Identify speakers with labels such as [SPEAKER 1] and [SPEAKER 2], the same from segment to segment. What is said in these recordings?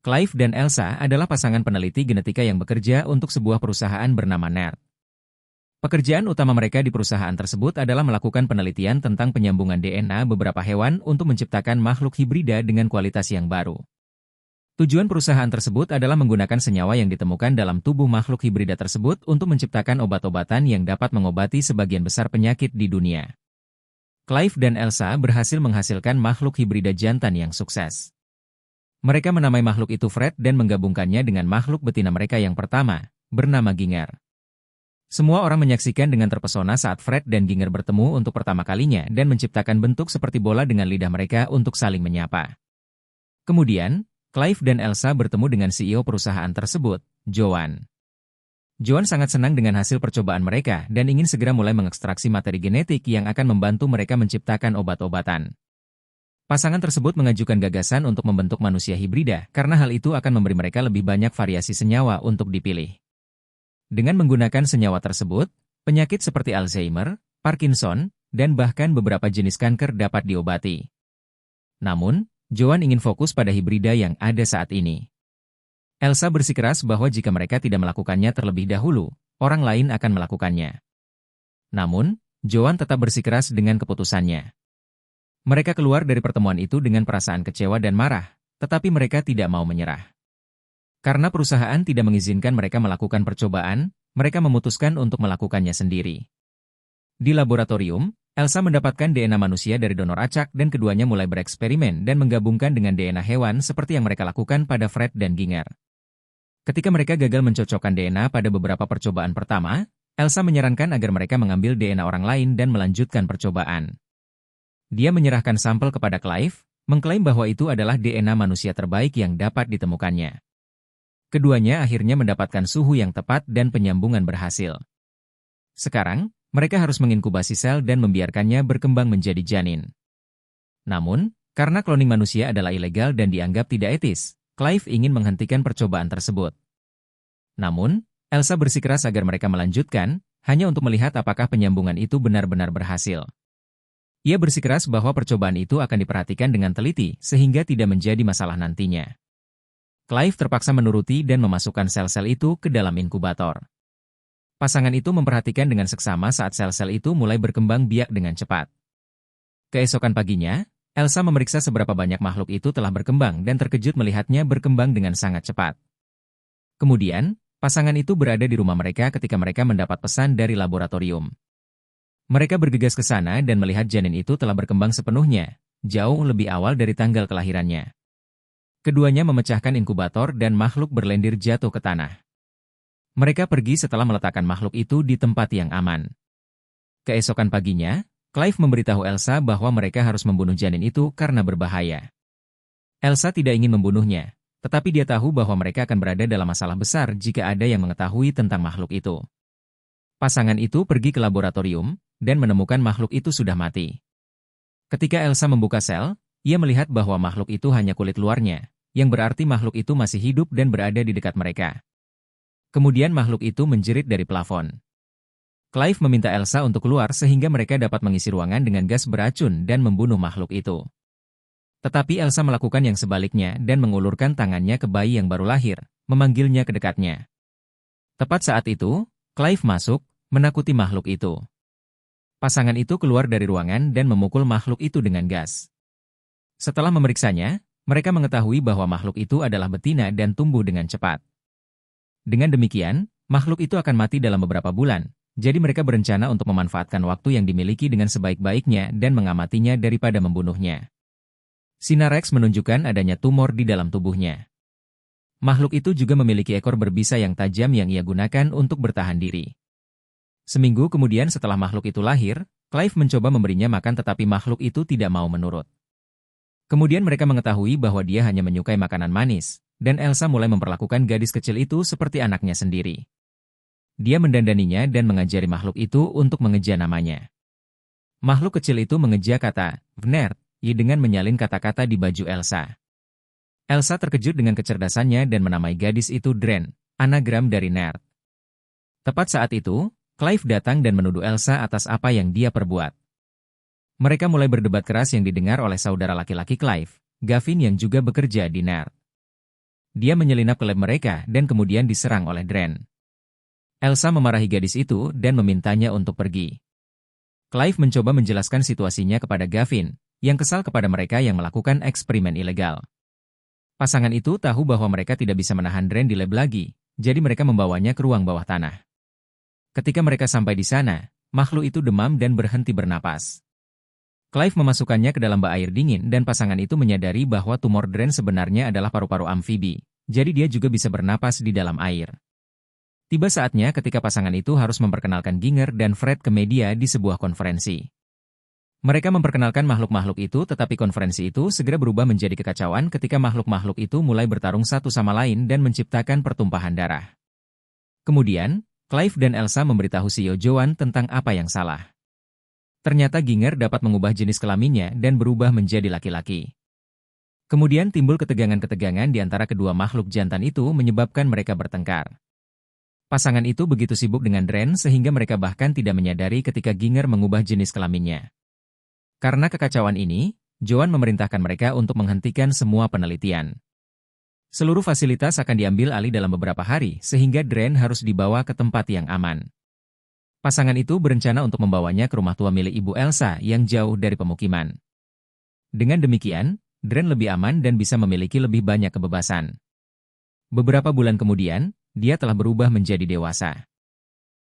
[SPEAKER 1] Clive dan Elsa adalah pasangan peneliti genetika yang bekerja untuk sebuah perusahaan bernama NERD. Pekerjaan utama mereka di perusahaan tersebut adalah melakukan penelitian tentang penyambungan DNA beberapa hewan untuk menciptakan makhluk hibrida dengan kualitas yang baru. Tujuan perusahaan tersebut adalah menggunakan senyawa yang ditemukan dalam tubuh makhluk hibrida tersebut untuk menciptakan obat-obatan yang dapat mengobati sebagian besar penyakit di dunia. Clive dan Elsa berhasil menghasilkan makhluk hibrida jantan yang sukses. Mereka menamai makhluk itu Fred dan menggabungkannya dengan makhluk betina mereka yang pertama, bernama Ginger. Semua orang menyaksikan dengan terpesona saat Fred dan Ginger bertemu untuk pertama kalinya dan menciptakan bentuk seperti bola dengan lidah mereka untuk saling menyapa. Kemudian, Clive dan Elsa bertemu dengan CEO perusahaan tersebut, Joan. Joan sangat senang dengan hasil percobaan mereka dan ingin segera mulai mengekstraksi materi genetik yang akan membantu mereka menciptakan obat-obatan. Pasangan tersebut mengajukan gagasan untuk membentuk manusia hibrida karena hal itu akan memberi mereka lebih banyak variasi senyawa untuk dipilih. Dengan menggunakan senyawa tersebut, penyakit seperti Alzheimer, Parkinson, dan bahkan beberapa jenis kanker dapat diobati. Namun, Joan ingin fokus pada hibrida yang ada saat ini. Elsa bersikeras bahwa jika mereka tidak melakukannya terlebih dahulu, orang lain akan melakukannya. Namun, Joan tetap bersikeras dengan keputusannya. Mereka keluar dari pertemuan itu dengan perasaan kecewa dan marah, tetapi mereka tidak mau menyerah. Karena perusahaan tidak mengizinkan mereka melakukan percobaan, mereka memutuskan untuk melakukannya sendiri. Di laboratorium, Elsa mendapatkan DNA manusia dari donor acak dan keduanya mulai bereksperimen dan menggabungkan dengan DNA hewan seperti yang mereka lakukan pada Fred dan Ginger. Ketika mereka gagal mencocokkan DNA pada beberapa percobaan pertama, Elsa menyarankan agar mereka mengambil DNA orang lain dan melanjutkan percobaan. Dia menyerahkan sampel kepada Clive, mengklaim bahwa itu adalah DNA manusia terbaik yang dapat ditemukannya. Keduanya akhirnya mendapatkan suhu yang tepat dan penyambungan berhasil. Sekarang, mereka harus menginkubasi sel dan membiarkannya berkembang menjadi janin. Namun, karena cloning manusia adalah ilegal dan dianggap tidak etis, Clive ingin menghentikan percobaan tersebut. Namun, Elsa bersikeras agar mereka melanjutkan, hanya untuk melihat apakah penyambungan itu benar-benar berhasil. Ia bersikeras bahwa percobaan itu akan diperhatikan dengan teliti sehingga tidak menjadi masalah nantinya. Clive terpaksa menuruti dan memasukkan sel-sel itu ke dalam inkubator. Pasangan itu memperhatikan dengan seksama saat sel-sel itu mulai berkembang biak dengan cepat. Keesokan paginya, Elsa memeriksa seberapa banyak makhluk itu telah berkembang dan terkejut melihatnya berkembang dengan sangat cepat. Kemudian, pasangan itu berada di rumah mereka ketika mereka mendapat pesan dari laboratorium. Mereka bergegas ke sana dan melihat janin itu telah berkembang sepenuhnya, jauh lebih awal dari tanggal kelahirannya. Keduanya memecahkan inkubator dan makhluk berlendir jatuh ke tanah. Mereka pergi setelah meletakkan makhluk itu di tempat yang aman. Keesokan paginya, Clive memberitahu Elsa bahwa mereka harus membunuh janin itu karena berbahaya. Elsa tidak ingin membunuhnya, tetapi dia tahu bahwa mereka akan berada dalam masalah besar jika ada yang mengetahui tentang makhluk itu. Pasangan itu pergi ke laboratorium dan menemukan makhluk itu sudah mati. Ketika Elsa membuka sel, ia melihat bahwa makhluk itu hanya kulit luarnya, yang berarti makhluk itu masih hidup dan berada di dekat mereka. Kemudian makhluk itu menjerit dari plafon. Clive meminta Elsa untuk keluar sehingga mereka dapat mengisi ruangan dengan gas beracun dan membunuh makhluk itu. Tetapi Elsa melakukan yang sebaliknya dan mengulurkan tangannya ke bayi yang baru lahir, memanggilnya ke dekatnya. Tepat saat itu, Clive masuk, menakuti makhluk itu. Pasangan itu keluar dari ruangan dan memukul makhluk itu dengan gas. Setelah memeriksanya, mereka mengetahui bahwa makhluk itu adalah betina dan tumbuh dengan cepat. Dengan demikian, makhluk itu akan mati dalam beberapa bulan, jadi mereka berencana untuk memanfaatkan waktu yang dimiliki dengan sebaik-baiknya dan mengamatinya daripada membunuhnya. Sinar Rex menunjukkan adanya tumor di dalam tubuhnya. Makhluk itu juga memiliki ekor berbisa yang tajam yang ia gunakan untuk bertahan diri. Seminggu kemudian setelah makhluk itu lahir, Clive mencoba memberinya makan tetapi makhluk itu tidak mau menurut. Kemudian mereka mengetahui bahwa dia hanya menyukai makanan manis, dan Elsa mulai memperlakukan gadis kecil itu seperti anaknya sendiri. Dia mendandaninya dan mengajari makhluk itu untuk mengeja namanya. Makhluk kecil itu mengeja kata, "Vnerd", dengan menyalin kata-kata di baju Elsa. Elsa terkejut dengan kecerdasannya dan menamai gadis itu Dren, anagram dari nerd. Tepat saat itu, Clive datang dan menuduh Elsa atas apa yang dia perbuat. Mereka mulai berdebat keras yang didengar oleh saudara laki-laki Clive, Gavin yang juga bekerja di NERD. Dia menyelinap ke lab mereka dan kemudian diserang oleh Dren. Elsa memarahi gadis itu dan memintanya untuk pergi. Clive mencoba menjelaskan situasinya kepada Gavin, yang kesal kepada mereka yang melakukan eksperimen ilegal. Pasangan itu tahu bahwa mereka tidak bisa menahan Dren di lab lagi, jadi mereka membawanya ke ruang bawah tanah. Ketika mereka sampai di sana, makhluk itu demam dan berhenti bernapas. Clive memasukkannya ke dalam bak air dingin dan pasangan itu menyadari bahwa tumor Dren sebenarnya adalah paru-paru amfibi, jadi dia juga bisa bernapas di dalam air. Tiba saatnya ketika pasangan itu harus memperkenalkan Ginger dan Fred ke media di sebuah konferensi. Mereka memperkenalkan makhluk-makhluk itu, tetapi konferensi itu segera berubah menjadi kekacauan ketika makhluk-makhluk itu mulai bertarung satu sama lain dan menciptakan pertumpahan darah. Kemudian, Clive dan Elsa memberitahu CEO Joan tentang apa yang salah. Ternyata Ginger dapat mengubah jenis kelaminnya dan berubah menjadi laki-laki. Kemudian timbul ketegangan-ketegangan di antara kedua makhluk jantan itu menyebabkan mereka bertengkar. Pasangan itu begitu sibuk dengan Dren sehingga mereka bahkan tidak menyadari ketika Ginger mengubah jenis kelaminnya. Karena kekacauan ini, Joan memerintahkan mereka untuk menghentikan semua penelitian. Seluruh fasilitas akan diambil alih dalam beberapa hari sehingga Dren harus dibawa ke tempat yang aman. Pasangan itu berencana untuk membawanya ke rumah tua milik Ibu Elsa yang jauh dari pemukiman. Dengan demikian, Dren lebih aman dan bisa memiliki lebih banyak kebebasan. Beberapa bulan kemudian, dia telah berubah menjadi dewasa.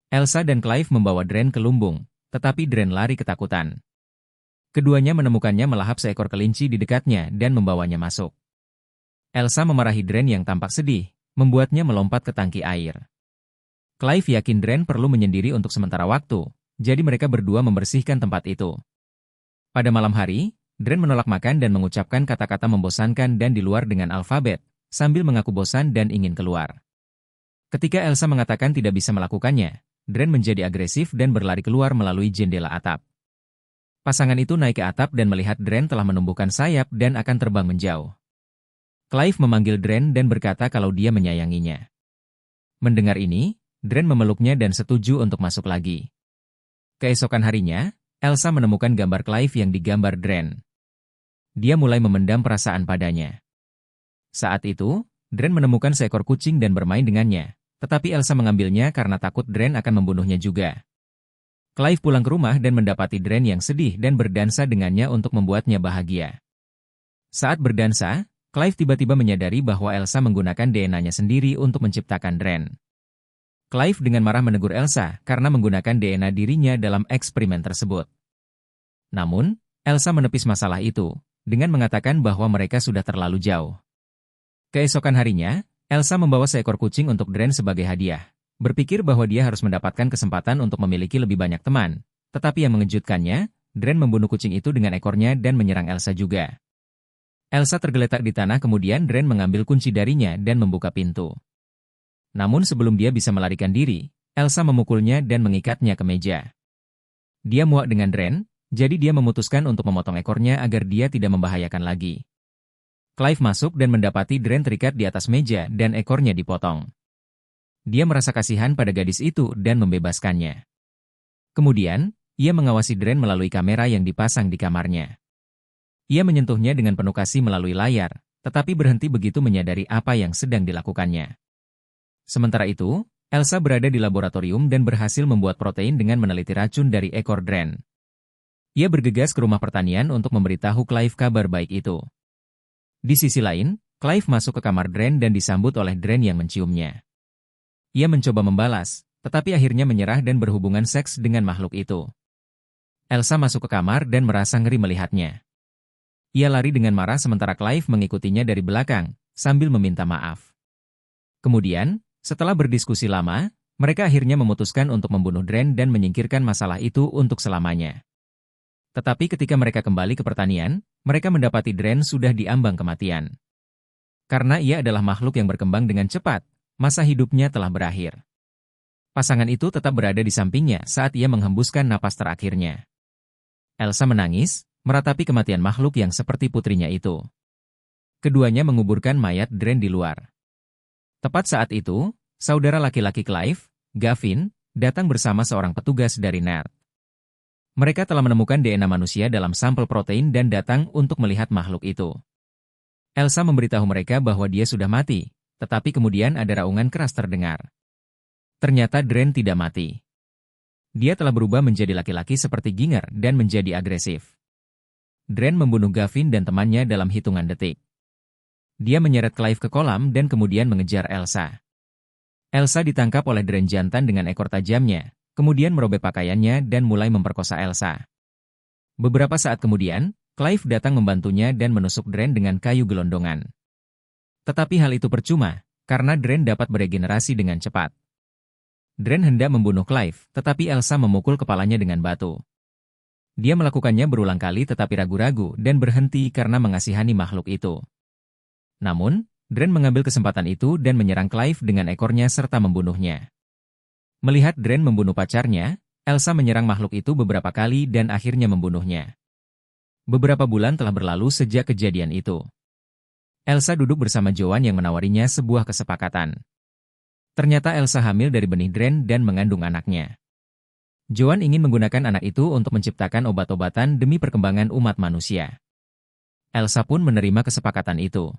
[SPEAKER 1] Elsa dan Clive membawa Dren ke lumbung, tetapi Dren lari ketakutan. Keduanya menemukannya melahap seekor kelinci di dekatnya dan membawanya masuk. Elsa memarahi Dren yang tampak sedih, membuatnya melompat ke tangki air. Clive yakin Dren perlu menyendiri untuk sementara waktu, jadi mereka berdua membersihkan tempat itu. Pada malam hari, Dren menolak makan dan mengucapkan kata-kata membosankan dan di luar dengan alfabet, sambil mengaku bosan dan ingin keluar. Ketika Elsa mengatakan tidak bisa melakukannya, Dren menjadi agresif dan berlari keluar melalui jendela atap. Pasangan itu naik ke atap dan melihat Dren telah menumbuhkan sayap dan akan terbang menjauh. Clive memanggil Dren dan berkata kalau dia menyayanginya. Mendengar ini, Dren memeluknya dan setuju untuk masuk lagi. Keesokan harinya, Elsa menemukan gambar Clive yang digambar Dren. Dia mulai memendam perasaan padanya. Saat itu, Dren menemukan seekor kucing dan bermain dengannya. Tetapi Elsa mengambilnya karena takut Dren akan membunuhnya juga. Clive pulang ke rumah dan mendapati Dren yang sedih dan berdansa dengannya untuk membuatnya bahagia. Saat berdansa, Clive tiba-tiba menyadari bahwa Elsa menggunakan DNA-nya sendiri untuk menciptakan Dren. Clive dengan marah menegur Elsa karena menggunakan DNA dirinya dalam eksperimen tersebut. Namun, Elsa menepis masalah itu, dengan mengatakan bahwa mereka sudah terlalu jauh. Keesokan harinya, Elsa membawa seekor kucing untuk Dren sebagai hadiah. Berpikir bahwa dia harus mendapatkan kesempatan untuk memiliki lebih banyak teman. Tetapi yang mengejutkannya, Dren membunuh kucing itu dengan ekornya dan menyerang Elsa juga. Elsa tergeletak di tanah kemudian Dren mengambil kunci darinya dan membuka pintu. Namun sebelum dia bisa melarikan diri, Elsa memukulnya dan mengikatnya ke meja. Dia muak dengan Dren, jadi dia memutuskan untuk memotong ekornya agar dia tidak membahayakan lagi. Clive masuk dan mendapati Dren terikat di atas meja dan ekornya dipotong. Dia merasa kasihan pada gadis itu dan membebaskannya. Kemudian, ia mengawasi Dren melalui kamera yang dipasang di kamarnya. Ia menyentuhnya dengan penuh kasih melalui layar, tetapi berhenti begitu menyadari apa yang sedang dilakukannya. Sementara itu, Elsa berada di laboratorium dan berhasil membuat protein dengan meneliti racun dari ekor Dren. Ia bergegas ke rumah pertanian untuk memberitahu Clive kabar baik itu. Di sisi lain, Clive masuk ke kamar Dren dan disambut oleh Dren yang menciumnya. Ia mencoba membalas, tetapi akhirnya menyerah dan berhubungan seks dengan makhluk itu. Elsa masuk ke kamar dan merasa ngeri melihatnya. Ia lari dengan marah sementara Clive mengikutinya dari belakang, sambil meminta maaf. Kemudian, setelah berdiskusi lama, mereka akhirnya memutuskan untuk membunuh Dren dan menyingkirkan masalah itu untuk selamanya. Tetapi ketika mereka kembali ke pertanian, mereka mendapati Dren sudah diambang kematian. Karena ia adalah makhluk yang berkembang dengan cepat, masa hidupnya telah berakhir. Pasangan itu tetap berada di sampingnya saat ia menghembuskan napas terakhirnya. Elsa menangis, meratapi kematian makhluk yang seperti putrinya itu. Keduanya menguburkan mayat Dren di luar. Tepat saat itu, saudara laki-laki Clive, Gavin, datang bersama seorang petugas dari NERD. Mereka telah menemukan DNA manusia dalam sampel protein dan datang untuk melihat makhluk itu. Elsa memberitahu mereka bahwa dia sudah mati, tetapi kemudian ada raungan keras terdengar. Ternyata Dren tidak mati. Dia telah berubah menjadi laki-laki seperti Ginger dan menjadi agresif. Dren membunuh Gavin dan temannya dalam hitungan detik. Dia menyeret Clive ke kolam dan kemudian mengejar Elsa. Elsa ditangkap oleh Dren jantan dengan ekor tajamnya, kemudian merobek pakaiannya dan mulai memperkosa Elsa. Beberapa saat kemudian, Clive datang membantunya dan menusuk Dren dengan kayu gelondongan. Tetapi hal itu percuma, karena Dren dapat beregenerasi dengan cepat. Dren hendak membunuh Clive, tetapi Elsa memukul kepalanya dengan batu. Dia melakukannya berulang kali tetapi ragu-ragu dan berhenti karena mengasihani makhluk itu. Namun, Dren mengambil kesempatan itu dan menyerang Clive dengan ekornya serta membunuhnya. Melihat Dren membunuh pacarnya, Elsa menyerang makhluk itu beberapa kali dan akhirnya membunuhnya. Beberapa bulan telah berlalu sejak kejadian itu. Elsa duduk bersama Joan yang menawarinya sebuah kesepakatan. Ternyata Elsa hamil dari benih Dren dan mengandung anaknya. Joan ingin menggunakan anak itu untuk menciptakan obat-obatan demi perkembangan umat manusia. Elsa pun menerima kesepakatan itu.